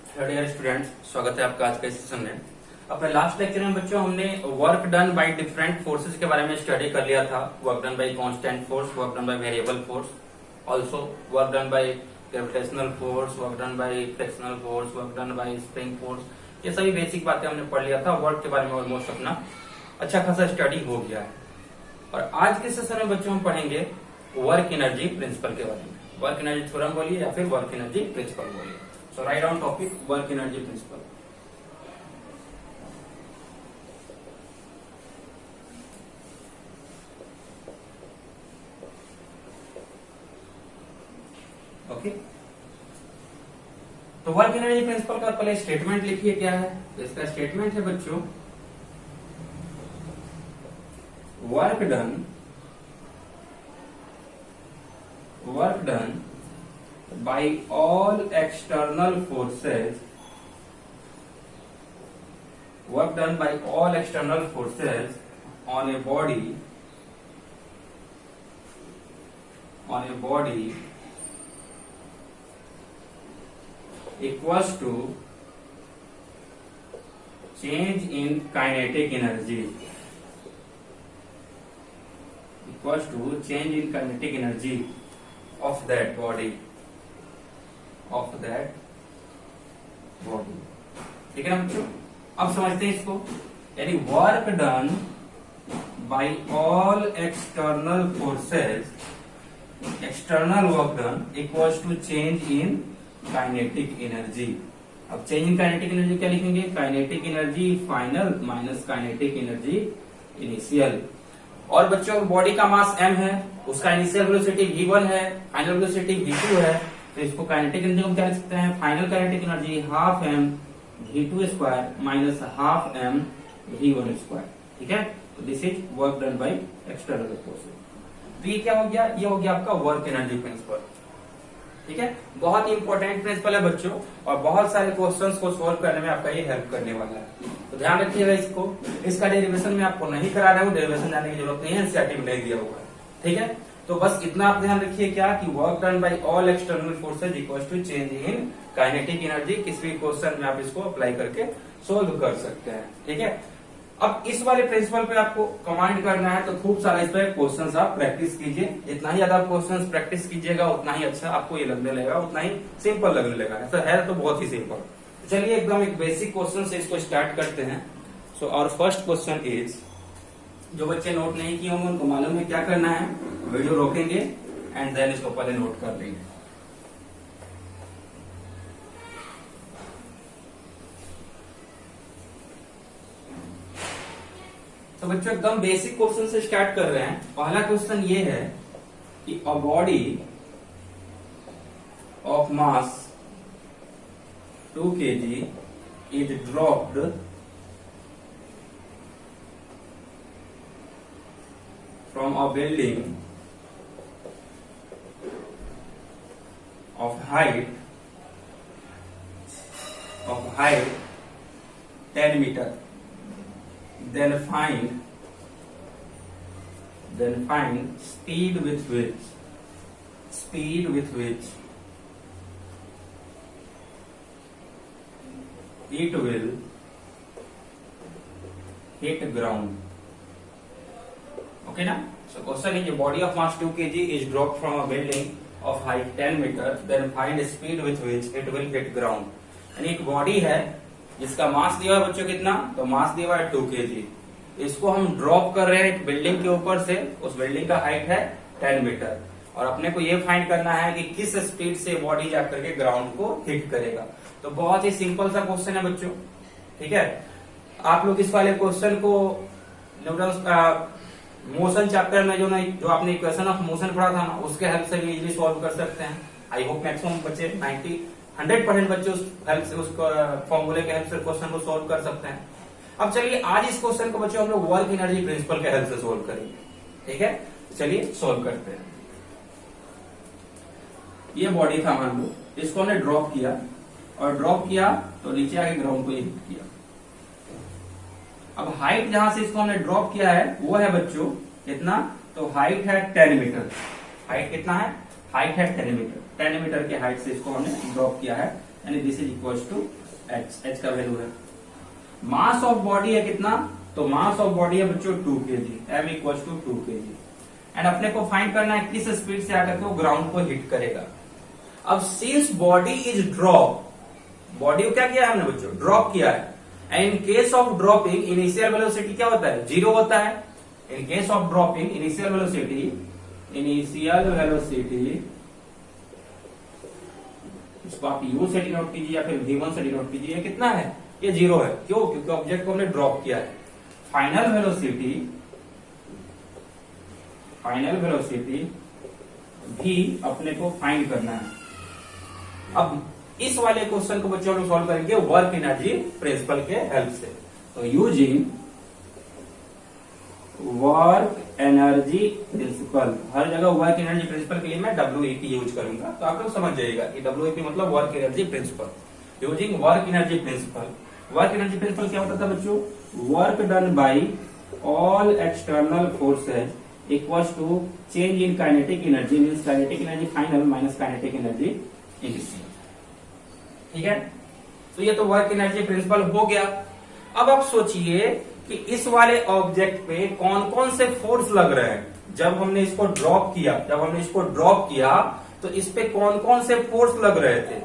Dear students, स्वागत है आपका आज के सेशन में। अपने लास्ट लेक्चर में बच्चों हमने work done by different forces के बारे में स्टडी कर लिया था। Work done bye constant force, work done by variable force, also work done by gravitational force, work done bye frictional force, work done bye spring force. ये सभी basic बातें हमने पढ़ लिया था। वर्क के बारे में ऑलमोस्ट अपना अच्छा खासा स्टडी हो गया है। और आज के सेशन में बच्चों हम पढ़ेंगे वर्क एनर्जी प्रिंसिपल के बारे में। वर्क एनर्जी थ्योरम बोलिए या फिर वर्क एनर्जी प्रिंसिपल बोलिए। So write down topic work energy principle. Okay, तो वर्क एनर्जी प्रिंसिपल का पहले स्टेटमेंट लिखिए क्या है। तो इसका स्टेटमेंट है बच्चों, work done by all external forces, work done by all external forces on a body equals to change in kinetic energy, equals to change in kinetic energy of that body, ठीक है ना बच्चों। अब समझते हैं इसको, यानी work done by all external forces, external work done equals to change in kinetic energy. अब चेंज इन काइनेटिक एनर्जी क्या लिखेंगे? Kinetic energy final minus kinetic energy initial. और बच्चों बॉडी का मास m है, उसका इनिशियल वेलोसिटी v1 है, final velocity v2 है। तो इसको काइनेटिक एनर्जी हम क्या लिख सकते हैं? Final kinetic energy half m v2 square minus half m v1 square. ठीक है, तो this is work done by external forces. तो ये क्या हो गया? ये हो गया आपका वर्क एनर्जी प्रिंसिपल। ठीक है, बहुत ही इंपॉर्टेंट प्रिंसिपल है बच्चों, और बहुत सारे क्वेश्चंस को सोल्व करने में आपका ये हेल्प करने वाला है। तो ध्यान रखिएगा इसको। इसका डेरिवेशन में आपको नहीं करा रहा हूँ, डेरिवेशन जाने की जरूरत नहीं है, एनसीईआरटी में नहीं दिया हुआ है। ठीक है, तो बस इतना आप ध्यान रखिए क्या कि work done by all external forces equal to change in kinetic energy. किसी भी क्वेश्चन में आप इसको अप्लाई करके सोल्व कर सकते हैं। ठीक है, अब इस वाले प्रिंसिपल पे आपको कमांड करना है, तो खूब सारा इस पे क्वेश्चंस आप प्रैक्टिस कीजिए। जितना ही ज्यादा क्वेश्चंस प्रैक्टिस कीजिएगा उतना ही अच्छा आपको ये लगने लगेगा, उतना ही सिंपल लगने लगेगा। ऐसा है तो बहुत ही सिंपल। चलिए एकदम एक बेसिक क्वेश्चन से इसको स्टार्ट करते हैं। So our first question is, जो बच्चे नोट नहीं किए होंगे उनको मालूम है क्या करना है। वीडियो रोकेंगे एंड देन इसको पहले नोट कर लेंगे। तो बच्चों एकदम बेसिक क्वेश्चन से स्टार्ट कर रहे हैं। पहला क्वेश्चन ये है कि a body of mass 2 kg is dropped from a building of height 10 meter, then find speed with which it will hit ground. Okay ना? So question is, a body of mass 2 kg is dropped from a building of height 10 meter, then find speed with which it will hit ground. यानी एक body है जिसका मास दिया है बच्चों कितना? तो मास दिया है 2 kg। इसको हम ड्रॉप कर रहे हैं एक बिल्डिंग के ऊपर से। उस बिल्डिंग का हाइट है 10 मीटर, और अपने को ये फाइंड करना है कि किस स्पीड से बॉडी जाकर के ग्राउंड को हिट करेगा। तो बहुत ही सिंपल सा क्वेश्चन है बच्चों। ठीक है, आप लोग इस वाले क्वेश्चन को मोशन चैप्टर में जो आपने इक्वेशन ऑफ मोशन पढ़ा था ना, उसके हेल्प से भी इजीली सॉल्व कर सकते हैं। आई होप मैक्सिमम बच्चे 100% बच्चे उस हेल्प से, उस फॉर्मूले के हेल्प से क्वेश्चन को सॉल्व कर सकते हैं। अब चलिए आज इस क्वेश्चन को बच्चों हम लोग वर्क एनर्जी प्रिंसिपल के हेल्प से सॉल्व करेंगे। ठीक है, चलिए सॉल्व करते हैं। ये बॉडी था मान लो, इसको हमने ड्रॉप किया, और ड्रॉप किया तो नीचे आके ग्राउंड को हिट किया। अब हाइट जहां से इसको हमने ड्रॉप किया है वो है बच्चों कितना? तो हाइट है 10 मीटर। हाइट कितना है? हाइट है 10 मीटर। 10 मीटर के हाइट से इसको हमने ड्रॉप किया है यानी this is equal to H, H का वैल्यू है। मास ऑफ बॉडी है कितना, तो मास ऑफ बॉडी है बच्चों 2 kg, m equal to 2 kg। And अपने को फाइंड करना है किस स्पीड से आकर के वो ग्राउंड को हिट करेगा। अब since body is drop, body को क्या किया है हमने बच्चों, ड्रॉप किया है। And in case of dropping initial velocity क्या होता है, 0 होता है। In case of dropping initial velocity, इसको आप यू से डिनोट कीजिए या फिर v1 से डिनोट कीजिए, ये कितना है, ये 0 है। क्यों, क्योंकि ऑब्जेक्ट को हमने ड्रॉप किया है। फाइनल वेलोसिटी भी अपने को फाइंड करना है। अब इस वाले क्वेश्चन को बच्चों हम सॉल्व करेंगे वर्क एनर्जी प्रिंसिपल के हेल्प से। तो यूजिंग वर्क एनर्जी प्रिंसिपल, हर जगह वर्क एनर्जी प्रिंसिपल के लिए मैं WEP यूज करूंगा, तो आप लोग समझ जाइएगा कि WEP मतलब work energy principle. Using work energy principle, work energy principle क्या होता था बच्चों, work done by all external forces equals to change in kinetic energy, means kinetic energy final minus kinetic energy initial. ठीक है, तो ये तो वर्क एनर्जी प्रिंसिपल हो गया। अब आप सोचिए कि इस वाले ऑब्जेक्ट पे कौन कौन से फोर्स लग रहे हैं। जब हमने इसको ड्रॉप किया तो इस पे कौन कौन से फोर्स लग रहे थे।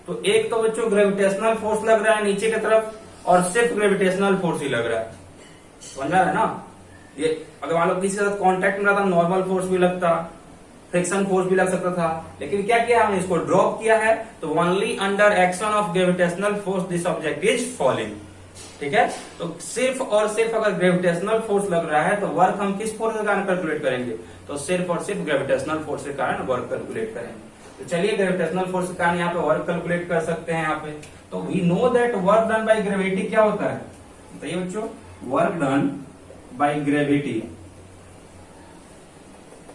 तो एक तो बच्चों ग्रेविटेशनल फोर्स लग रहा है नीचे की तरफ, और सिर्फ ग्रेविटेशनल फोर्स ही लग रहा है, समझ रहा है ना। ये अगर मान लो किसी के साथ कॉन्टेक्ट में रहता, नॉर्मल फोर्स भी लगता, फ्रिक्शन फोर्स भी लग सकता था, लेकिन क्या किया हमने, इसको ड्रॉप किया है, तो only under action of gravitational force this object is falling. ठीक है, तो सिर्फ और सिर्फ अगर ग्रेविटेशनल फोर्स लग रहा है तो वर्क हम किस फोर्स के कारण कैलकुलेट करेंगे, तो सिर्फ और सिर्फ ग्रेविटेशनल फोर्स के कारण वर्क कैलकुलेट करेंगे। तो चलिए ग्रेविटेशनल फोर्स के कारण यहाँ पे वर्क कैलकुलेट कर सकते हैं। यहाँ पे तो we know that work done by gravity क्या होता है, बताइए बच्चों, वर्क डन बाय ग्रेविटी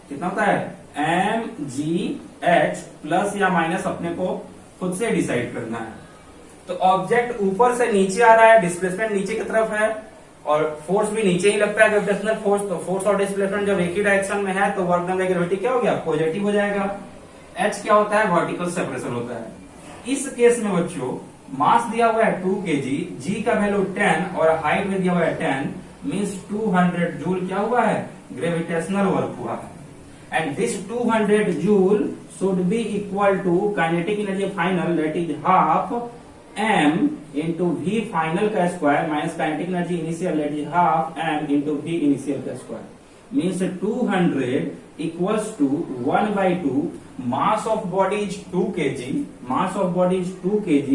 कितना होता है, mgh प्लस या माइनस अपने को खुद से डिसाइड करना है। तो ऑब्जेक्ट ऊपर से नीचे आ रहा है, डिस्प्लेसमेंट नीचे की तरफ है, और फोर्स भी नीचे ही लगता है ग्रेविटेशनल फोर्स। तो फोर्स और डिस्प्लेसमेंट जब एक ही डायरेक्शन में है तो वर्क डन बाय ग्रेविटी क्या हो गया, पॉजिटिव हो जाएगा। h क्या होता है, वर्टिकल सेपरेशन होता है। इस केस में बच्चों मास दिया हुआ है 2 kg, g का वैल्यू 10 और हाइट में दिया हुआ है 10, मीन्स 200 जूल क्या हुआ है, ग्रेविटेशनल वर्क हुआ है। And this 200 joule should be equal to kinetic energy final, that is half m into v final का square minus kinetic energy initial, that is half m into v initial का square, means 200 equals to 1/2 mass of body is 2 kg, mass of body is 2 kg,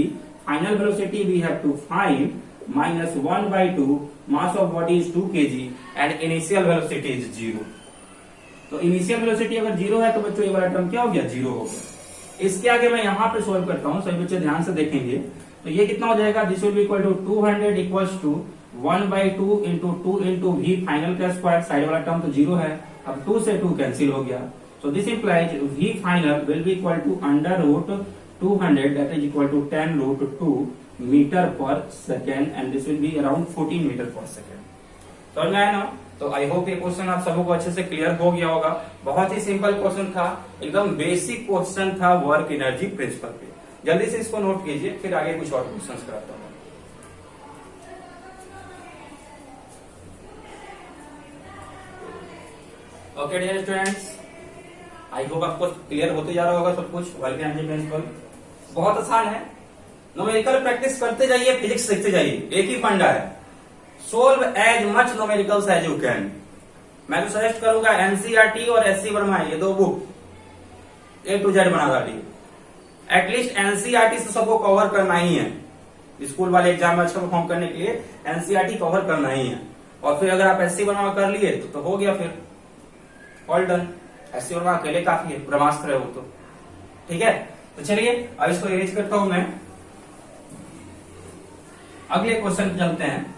final velocity we have to find minus 1/2 mass of body is 2 kg and initial velocity is 0। तो initial velocity अगर 0 है तो बच्चों ये वाला term क्या हो गया, 0 हो गया। इसके आगे मैं यहाँ पे सोल्व करता हूँ, सभी बच्चे ध्यान से देखेंगे। तो ये कितना हो जाएगा, this will be equal to 200 equals to 1/2 into 2 into V final का स्क्वायर, साइड वाला टर्म तो 0 है, अब 2 से 2 कैंसिल हो गया। So this implies V final will be equal to under root 200, that is equal to 10 root 2 meter per second, and this will be around 14 meter per second। समझ में आया ना। तो आई होप ये क्वेश्चन आप सबको अच्छे से क्लियर हो गया होगा। बहुत ही सिंपल क्वेश्चन था, एकदम बेसिक क्वेश्चन था वर्क एनर्जी प्रिंसिपल पे। जल्दी से इसको नोट कीजिए, फिर आगे कुछ और क्वेश्चन कराता हूँ। Okay dear students, I hope आपको क्लियर होते जा रहा होगा सब कुछ। वर्क एनर्जी प्रिंसिपल बहुत आसान है, न्यूमेरिकल प्रैक्टिस करते जाइए, फिजिक्स सीखते जाइए, एक ही फंडा है, solve as much numericals as you can. मैं तो सजेस्ट करूंगा एनसीईआरटी और एससी वर्मा, ये दो बुक A to Z बना डालिए। एटलीस्ट एनसीईआरटी से सबको कवर करना ही है, स्कूल वाले एग्जाम में अच्छा परफॉर्म करने के लिए एनसीईआरटी कवर करना ही है। और फिर अगर आप एससी वर्मा कर लिए तो हो गया, फिर ऑल डन। एससी वर्मा अकेले काफी है, ब्रह्मास्त्र है वो तो। ठीक है, तो चलिए अब इसको इरेज करता हूं मैं, अगले क्वेश्चन पे चलते हैं।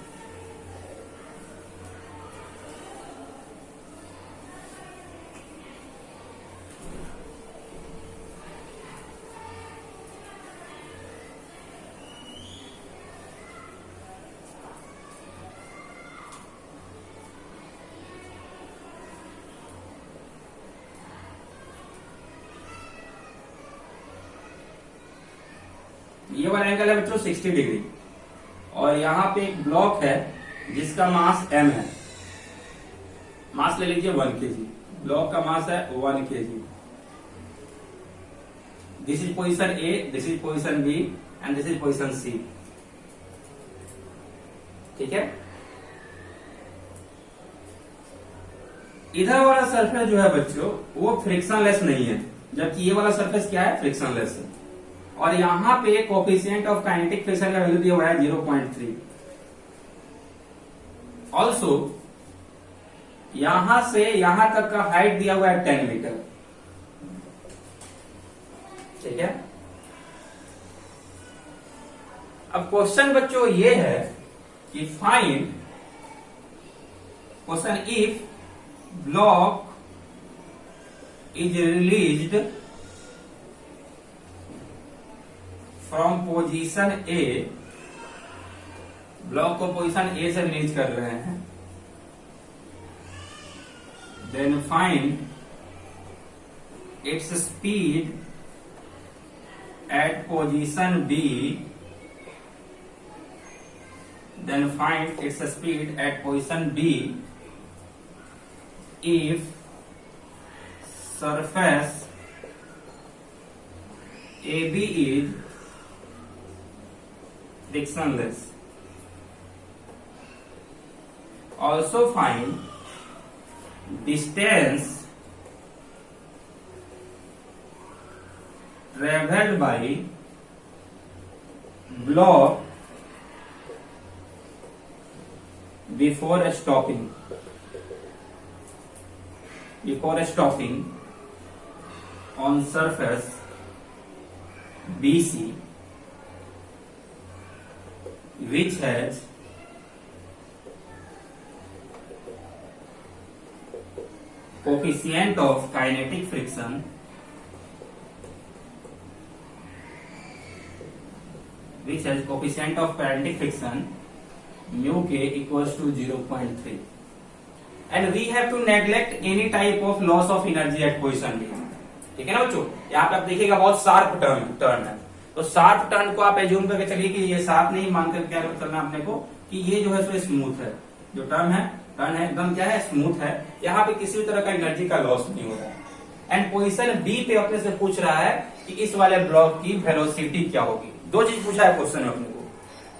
ये वाला एंगल है बच्चों 60 डिग्री, और यहाँ पे एक ब्लॉक है जिसका मास m है, मास ले लीजिए 1 kg, ब्लॉक का मास है 1 kg। This is position A, this is position B and this is position C। ठीक है, इधर वाला सरफेस जो है बच्चों वो फ्रिक्शनलेस नहीं है, जबकि ये वाला सरफेस क्या है, फ्रिक्शनलेस है। और यहां पे कोएफिशिएंट ऑफ काइनेटिक फ्रिक्शन का वैल्यू दिया हुआ है 0.3। ऑल्सो यहां से यहां तक का हाइट दिया हुआ है 10 मीटर। ठीक है, अब क्वेश्चन बच्चों ये है कि find, question if block is released from position A, block को पोजीशन A से रिलीज कर रहे हैं, then find its speed at position B, then find its speed at position B if surface AB is frictionless. Also find distance traveled by block before stopping on surface BC, which has coefficient of kinetic friction mu k equals to 0.3, and we have to neglect any type of loss of energy at position B। ठीक है ना बच्चों, यहाँ पे आप देखिएगा बहुत sharp turn है, तो शार्प टर्न को आप एज्यूम करके चलिए कि ये शार्प नहीं मानकर क्या चलना अपने को कि ये जो है सो स्मूथ है, जो टर्न है एकदम क्या है, स्मूथ है, यहाँ पे किसी भी तरह का एनर्जी का लॉस नहीं हो रहा है। एंड पोजीशन बी पे अपने से पूछ रहा है कि इस वाले ब्लॉक की वेलोसिटी क्या होगी। दो चीज पूछा है क्वेश्चन में अपने को,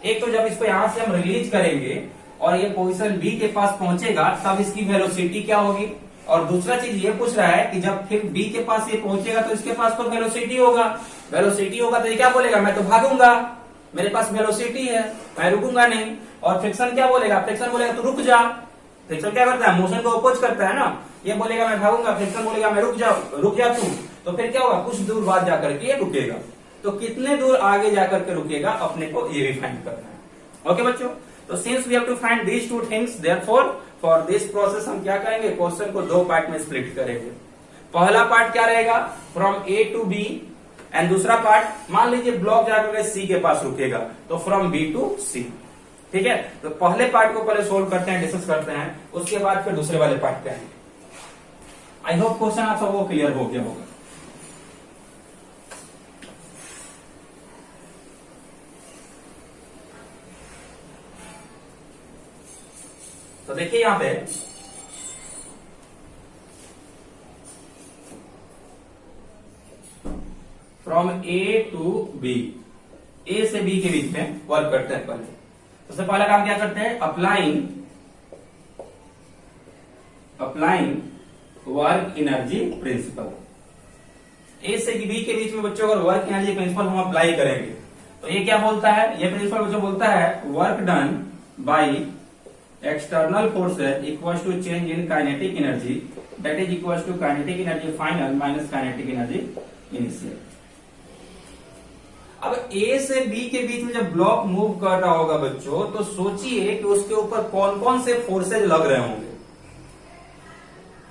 एक तो जब इसको यहाँ से हम रिलीज करेंगे और ये पोजीशन बी के पास पहुंचेगा तब इसकी वेलोसिटी क्या होगी, और दूसरा चीज ये पूछ रहा है कि जब फिर बी के पास ये पहुंचेगा तो इसके पास तो वेलोसिटी होगा तो ये क्या बोलेगा, मैं तो भागूंगा, मेरे पास वेलोसिटी है, मैं रुकूंगा नहीं। और फ्रिक्शन क्या बोलेगा, फ्रिक्शन बोलेगा तू रुक जा। फ्रिक्शन क्या करता है, मोशन को अपोज करता है ना, ये बोलेगा मैं भागूंगा, फ्रिक्शन बोलेगा मैं रुक जा तू, तो फिर क्या होगा, कुछ दूर बाद जाकर के ये रुकेगा। तो कितने दूर आगे जाकर के रुकेगा अपने को ये भी फाइंड करना है। ओके बच्चों, तो since we have to find these two things, therefore for this process हम क्या करेंगे, क्वेश्चन को दो पार्ट में स्प्लिट करेंगे। पहला पार्ट क्या रहेगा, from A to B, and दूसरा पार्ट मान लीजिए ब्लॉक जाकर सी के पास रुकेगा तो फ्रॉम बी टू सी। ठीक है, तो पहले पार्ट को पहले सोल्व करते हैं, डिस्कस करते हैं, उसके बाद फिर दूसरे वाले पार्ट पे आएंगे। आई होप क्वेश्चन आप सबको क्लियर हो गया होगा। तो देखिए यहां पे फ्रॉम ए टू बी, ए से बी के बीच में वर्क करते हैं। पहले सबसे पहला काम क्या करते हैं, अप्लाइंग वर्क एनर्जी प्रिंसिपल। ए से बी के बीच में बच्चों अगर वर्क एनर्जी प्रिंसिपल हम अप्लाई करेंगे तो ये क्या बोलता है, ये प्रिंसिपल बच्चों बोलता है work done by external forces equals to change in kinetic energy, that is equals to kinetic energy final minus kinetic energy initial। अब A से B के बीच में जब ब्लॉक मूव कर रहा होगा बच्चों, तो सोचिए कि उसके ऊपर कौन कौन से फोर्सेज लग रहे होंगे।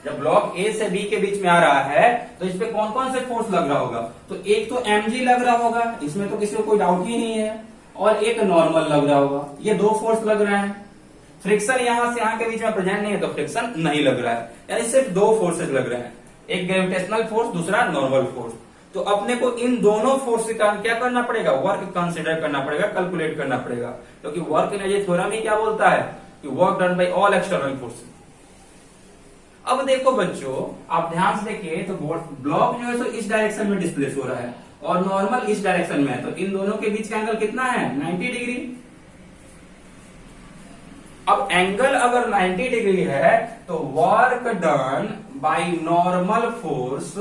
जब ब्लॉक A से B के बीच में आ रहा है तो इस पे कौन कौन से फोर्स लग रहा होगा, तो एक तो mg लग रहा होगा, इसमें तो किसी को कोई डाउट ही नहीं है, और एक नॉर्मल लग रहा होगा, ये दो फोर्स लग रहे हैं। फ्रिक्शन यहां से यहां के बीच में प्रेजेंट नहीं है तो फ्रिक्शन नहीं लग रहा है, यानी सिर्फ दो फोर्सेज लग रहे हैं, एक ग्रेविटेशनल फोर्स, दूसरा नॉर्मल फोर्स। तो अपने को इन दोनों फोर्स के कारण क्या करना पड़ेगा, वर्क कंसिडर करना पड़ेगा, कैलकुलेट करना पड़ेगा, क्योंकि वर्क एनर्जी थ्योरम ही क्या बोलता है कि work done by all external forces. अब देखो बच्चों, आप ध्यान से देखिए तो ब्लॉक जो है सो इस डायरेक्शन में डिस्प्लेस हो रहा है और नॉर्मल इस डायरेक्शन में है, तो इन दोनों के बीच का एंगल कितना है, 90 डिग्री। अब एंगल अगर 90 डिग्री है तो work done by normal force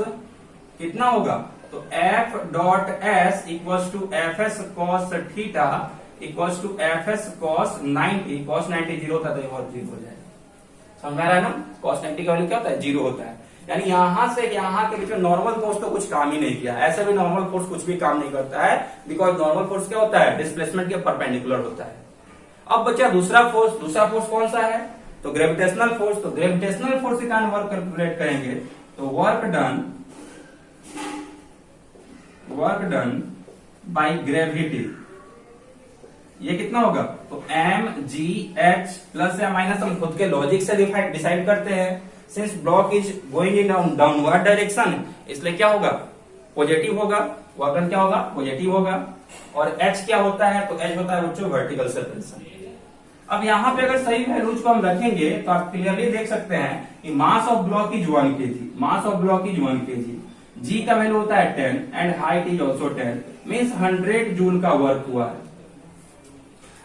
कितना होगा, तो F dot S equal to F S cos theta equal to F S cos 90, cos 90 zero होता है तो ये और जीरो हो जाएगा, समझ आ रहा है ना। कॉस 90 का वैल्यू क्या होता है, जीरो होता है। यानी यहां से यहां के बीच में नॉर्मल फोर्स तो कुछ काम ही नहीं किया, ऐसे भी नॉर्मल फोर्स कुछ भी काम नहीं करता है, बिकॉज नॉर्मल फोर्स क्या होता है, डिस्प्लेसमेंट के परपेंडिकुलर होता है। अब बच्चा दूसरा फोर्स कौन सा है, तो ग्रेविटेशनल फोर्स। तो ग्रेविटेशनल फोर्स के कारण वर्क कैलकुलेट करेंगे तो वर्क डन बाय ग्रेविटी ये कितना होगा, तो एम जी एच प्लस या माइनस हम खुद के लॉजिक से डिसाइड करते हैं। Since block is going in downward direction, इसलिए क्या होगा, पॉजिटिव होगा, वर्क डन क्या होगा, पॉजिटिव होगा। और एच क्या होता है, तो एच होता है बच्चों वर्टिकल सेपरेशन। अब यहाँ पे अगर सही वैल्यूज को हम रखेंगे तो आप क्लियरली देख सकते हैं कि mass of block is 1 kg, mass of block is 1 kg, जी का वैल्यू होता है 10 and height is also 10, means 100 joule का वर्क हुआ है।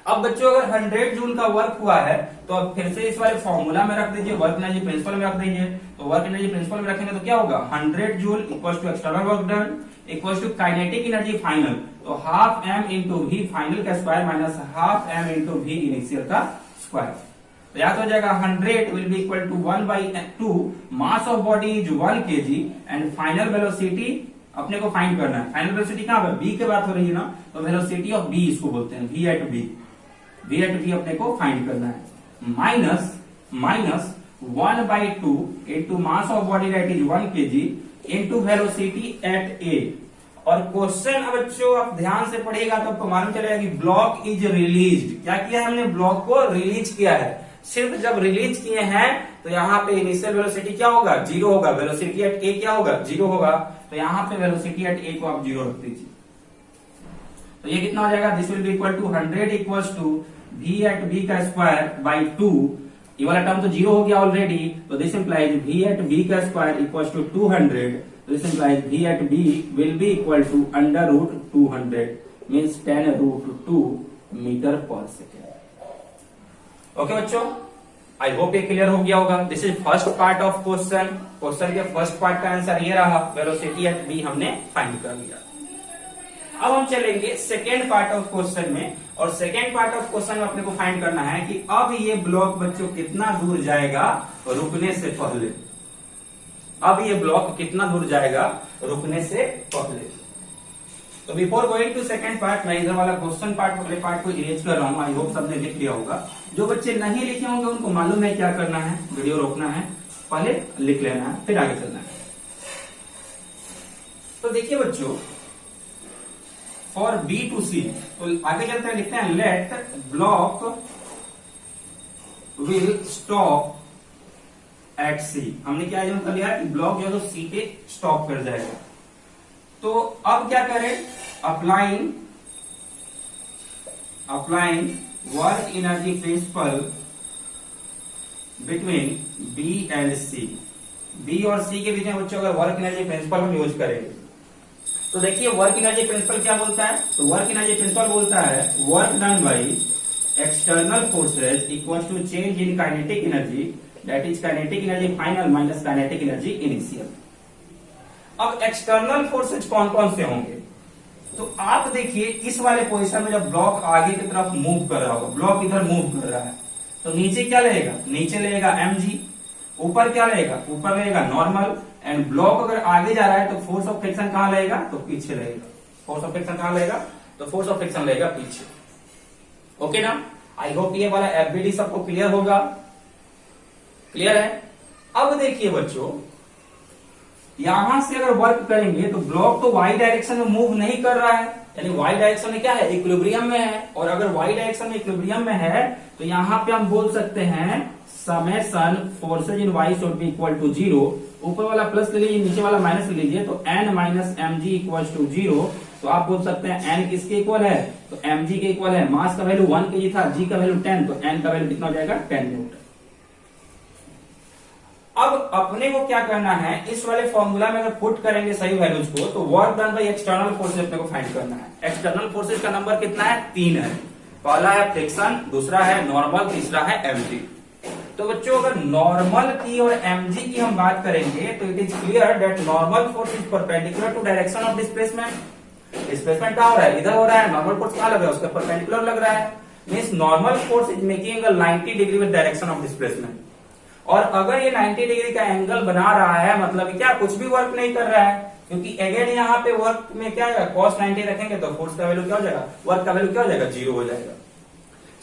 अब बच्चों अगर 100 जूल का वर्क हुआ है तो अब फिर से इस वाले फॉर्मूला में रख दीजिए, वर्क एनर्जी प्रिंसिपल में रख दीजिए। तो वर्क एनर्जी प्रिंसिपल में रखेंगे तो क्या होगा, 100 joule equal to external work done equal to kinetic energy final, तो half M into V final का square minus half M into V initial का स्क्वायर। तो याद हो जाएगा 100 will be equal to 1/2, mass of body is 1 kg and final velocity अपने को find करना है। फाइनल वेलोसिटी कहां पर, बी की बात हो रही है ना, तो वेलोसिटी ऑफ बी इसको बोलते हैं, वी एट बी अपने को फाइंड करना है। Minus 1/2 into mass of body that is 1 kg into velocity at A. और क्वेश्चन अब बच्चों आप ध्यान से पढ़िएगा तो आपको मालूम चलेगा कि ब्लॉक इज रिलीज्ड। क्या किया है हमने, ब्लॉक को रिलीज किया है। सिर्फ जब रिलीज किए हैं तो यहाँ पे इनिशियल वेलोसिटी क्या होगा, 0 होगा, वेलोसिटी एट ए क्या होगा, 0 होगा। तो यहाँ पे वेलोसिटी एट ए को आप 0 रख दीजिए, तो ये कितना हो जाएगा, this will be equal to 100 equal to V at B का स्क्वायर बाई 2। ये वाला टर्म तो 0 हो गया ऑलरेडी, तो this implies V at B का square equal to 200, this implies V at B will be equal to under root 200 means 10√2 metre per second. Okay बच्चों, I hope ये क्लियर हो गया होगा। This is first part of question. Question के first part का answer ये रहा, velocity at B हमने फाइंड कर लिया। अब हम चलेंगे सेकेंड पार्ट ऑफ क्वेश्चन में, और सेकेंड पार्ट ऑफ क्वेश्चन में अपने को फाइंड करना है कि अब ये ब्लॉक बच्चों कितना दूर जाएगा रुकने से पहले। अब ये ब्लॉक कितना दूर जाएगा रुकने से पहले। तो before going to second part, मैं इधर वाला क्वेश्चन पार्ट वाले पार्ट को इरेज कर रहा हूं। आई होप सबने लिख लिया होगा। जो बच्चे नहीं लिखे होंगे उनको मालूम है क्या करना है, वीडियो रोकना है, पहले लिख लेना है, फिर आगे चलना है। तो देखिए बच्चों, फॉर बी टू सी, तो आगे चलते हैं, लिखते हैं let block will stop at C. हमने क्या कर लिया कि ब्लॉक जो है तो सी पे स्टॉप कर जाएगा। तो अब क्या करें, applying work energy principle between B and C. B और सी के बीच में बच्चों अगर वर्क एनर्जी प्रिंसिपल हम यूज करेंगे तो देखिए वर्क एनर्जी प्रिंसिपल क्या बोलता है, तो वर्क एनर्जी प्रिंसिपल बोलता है work done by external forces equal to change in kinetic energy that is kinetic energy final minus kinetic energy initial. अब एक्सटर्नल फोर्सेज कौन कौन से होंगे, तो आप देखिए इस वाले पोजीशन में जब ब्लॉक आगे की तरफ मूव कर रहा होगा, ब्लॉक इधर मूव कर रहा है, तो नीचे क्या लेगा, नीचे लेगा mg, ऊपर क्या लेगा, ऊपर लेगा नॉर्मल, एंड ब्लॉक अगर आगे जा रहा है तो फोर्स ऑफ फ्रिक्शन कहां लगेगा, तो पीछे लगेगा। फोर्स ऑफ फ्रिक्शन कहां लगेगा, तो फोर्स ऑफ फ्रिक्शन लगेगा पीछे। ओके ना, आई होप ये वाला एफबीडी सबको क्लियर होगा। क्लियर है। अब देखिए बच्चों, यहां से अगर वर्क करेंगे तो ब्लॉक तो वाई डायरेक्शन में मूव नहीं कर रहा है, यानी वाई डायरेक्शन में क्या है, इक्विलिब्रियम में है। और अगर वाई डायरेक्शन में इक्विलिब्रियम में है तो यहां पे हम बोल सकते हैं summation forces in Y should be equal to 0, ऊपर वाला प्लस ले लीजिए, नीचे वाला माइनस ले लीजिए, तो n minus M G equal to 0। तो आप बोल सकते हैं n किसके इक्वल है, तो mg के इक्वल है। मास का वैल्यू 1 kg था, g का वैल्यू 10, तो n का वैल्यू कितना हो जाएगा 10 न्यूटन। अब अपने को क्या करना है, इस वाले फॉर्मूला में अगर पुट करेंगे सही वैल्यूज को, तो work done by external forces अपने को फाइंड करना है। एक्सटर्नल फोर्सेज का नंबर कितना है, 3 है। पहला है फ्रिक्शन, दूसरा है नॉर्मल, तीसरा है एमजी। तो बच्चों अगर नॉर्मल की और एमजी की हम बात करेंगे, तो it is clear that normal force is perpendicular to direction of displacement. Displacement क्या हो रहा है, इधर हो रहा है, नॉर्मल फोर्स कहां लग रहा है, उसका परपेंडिकुलर लग रहा है। Means normal force is making angle 90 degree with direction of displacement. और अगर ये 90 डिग्री का एंगल बना रहा है, मतलब क्या कुछ भी वर्क नहीं कर रहा है, क्योंकि अगेन यहाँ पे वर्क में क्या है, cos 90 रखेंगे तो फोर्स का वैल्यू क्या हो जाएगा, वर्क का वैल्यू क्या हो जाएगा, 0 हो जाएगा।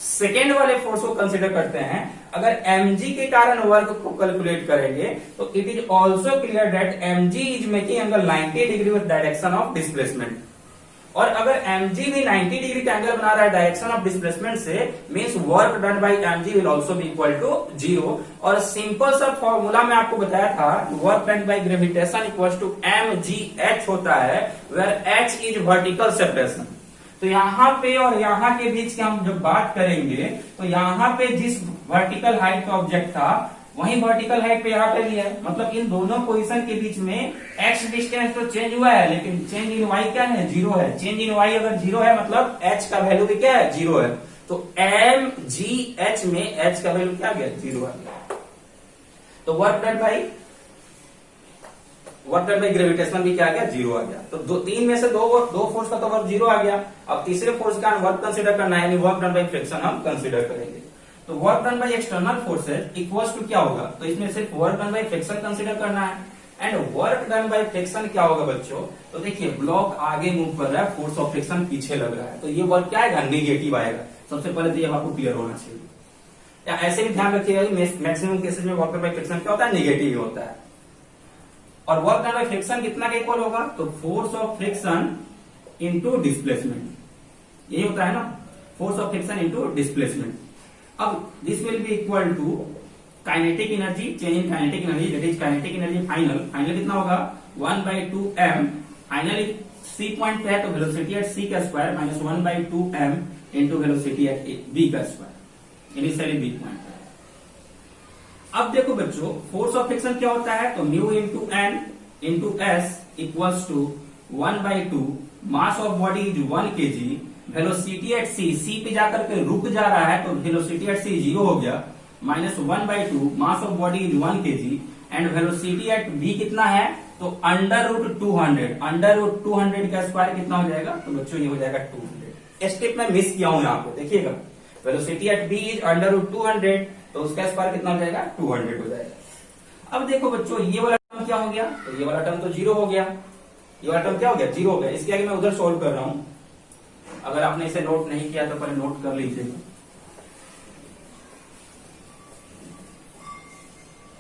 सेकेंड वाले फोर्स को कंसिडर करते हैं। अगर mg के कारण वर्क को कैलकुलेट करेंगे, तो it is also clear that mg is making angle 90 degree with direction of displacement. और अगर mg भी 90 डिग्री का एंगल बना रहा है डायरेक्शन ऑफ डिस्प्लेसमेंट से, means work done by mg will also be equal to 0। और सिंपल सा फॉर्मूला में आपको बताया था, work done by gravitation equals to mgh होता है, where h is vertical separation. तो यहाँ पे और यहाँ के बीच की हम जब बात करेंगे, तो यहाँ पे जिस वर्टिकल हाइट का ऑब्जेक्ट था, वही वर्टिकल हाइट पे यहाँ पे भी है। मतलब इन दोनों पोजीशन के बीच में x डिस्टेंस तो चेंज हुआ है, लेकिन चेंज इन y क्या है, 0 है। चेंज इन y अगर 0 है, मतलब h का वैल्यू भी क्या है, 0 है। तो mgh में h का वैल्यू क्या गया, 0 आ गया। तो वर्क डन बाय ग्रेविटेशन भी क्या आ गया, 0 आ गया। तो तीन में से दो फोर्स का तो वर्क 0 आ गया। अब तीसरे फोर्स का वर्क कंसिडर करना है, यानी वर्क डन बाय फ्रिक्शन हम कंसिडर करेंगे। तो work done by external forces equals to क्या होगा, तो इसमें सिर्फ work done by friction consider करना है। And work done by friction क्या होगा बच्चों, तो देखिए ब्लॉक आगे मूव कर रहा है, फोर्स ऑफ फ्रिक्शन पीछे लग रहा है, तो ये वर्क क्या आएगा, निगेटिव आएगा। सबसे पहले तो ये आपको क्लियर होना चाहिए। या ऐसे भी ध्यान रखिएगा कि मैक्सिमम केसेस में वर्क डन बाय फ्रिक्शन क्या होता है, निगेटिव ही होता है। और वर्क डन बाय फ्रिक्शन कितना के इक्वल होगा, तो force of friction into displacement, यही होता है ना, force of friction into displacement. अब this will be equal to kinetic energy, change in kinetic energy, that is kinetic energy final कितना होगा, 1/2m। फाइनली सी पॉइंट पे है, तो वेलोसिटी एट सी का square minus 1/2m into velocity at B का square, initially B point है। अब देखो बच्चों, फोर्स ऑफ फ्रिक्शन क्या होता है, तो mu into N into S equals to 1/2, mass of body is 1 kg, velocity at C पे जाकर के रुक जा रहा है, तो वेलोसिटी एट सी 0 हो गया, minus 1/2, mass of body is 1 kg, and velocity at B कितना है, तो √200, √200 का स्क्वायर कितना हो जाएगा, तो बच्चों ये हो जाएगा 200। स्टेप में मिस किया हूं यहाँ पे, देखिएगा, वेलोसिटी एट बी इज √200, तो उसका स्क्वायर कितना हो जाएगा, 200 हो जाएगा। अब देखो बच्चों, ये वाला टर्म क्या हो गया, तो ये वाला टर्म तो 0 हो गया, ये वाला टर्म क्या हो गया, 0 हो गया। इसके आगे मैं उधर सोल्व कर रहा हूं, अगर आपने इसे नोट नहीं किया तो पहले नोट कर लीजिएगा।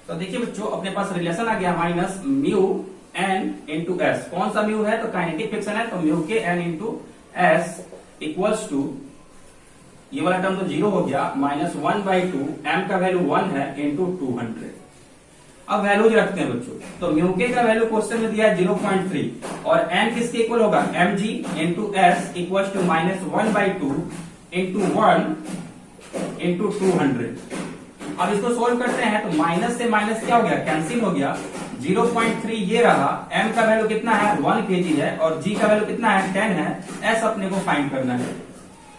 तो देखिए बच्चों, अपने पास रिलेशन आ गया minus mu N into S. कौन सा म्यू है, तो काइनेटिक फ्रिक्शन है, तो म्यू के N into S equals to, ये वाला टर्म तो 0 हो गया, माइनस 1/2, एम का वैल्यू 1 है, इंटू 200। अब वैल्यूज रखते हैं बच्चों, तो म्यू के का वैल्यू क्वेश्चन में दिया है 0.3, और एन किसके इक्वल होगा, mg into S equals to minus 1/2 into 1 into 200। अब इसको सोल्व करते हैं, तो माइनस से माइनस क्या हो गया, कैंसिल हो गया, 0.3 ये रहा, m का वैल्यू कितना है, 1 kg है, और g का वैल्यू कितना है, 10 है, s अपने को फाइंड करना है।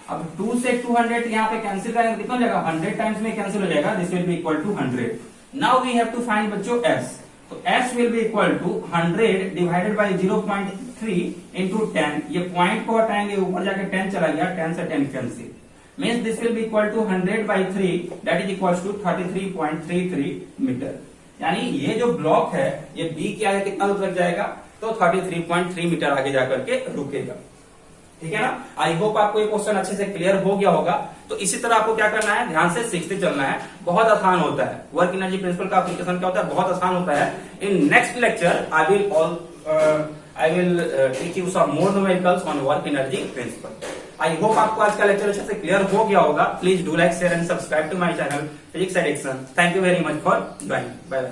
अब 2 से 200 यहाँ पे कैंसिल करेंगे, कितना हो जाएगा, 100 टाइम्स में कैंसिल हो जाएगा, this will be equal to 100। Now we have to find बच्चों s, तो s will be equal to 100 divided by 0.3 into 10। ये पॉइंट को हटाएंगे, ऊपर जाके 10 चला गया, 10 से 10 cancel, means this will be equal to 100/3, that is equal to 33.33 metre. यानी ये जो ब्लॉक है, ये b के आगे कितना दूर लग जाएगा, तो 33.3 मीटर आगे जाकर के रुकेगा। ठीक है ना। आई होप आपको ये क्वेश्चन अच्छे से क्लियर हो गया होगा। तो इसी तरह आपको क्या करना है, ध्यान से सीखते चलना है, बहुत आसान होता है। वर्क एनर्जी प्रिंसिपल का एप्लीकेशन क्या होता है, बहुत आसान होता है। In next lecture I will teach you some more numericals on work energy principle. I hope आपको आज का लेक्चर अच्छे से क्लियर हो गया होगा. Please do like, share and subscribe to my channel Physics Addiction. Thank you very much for joining. Bye bye.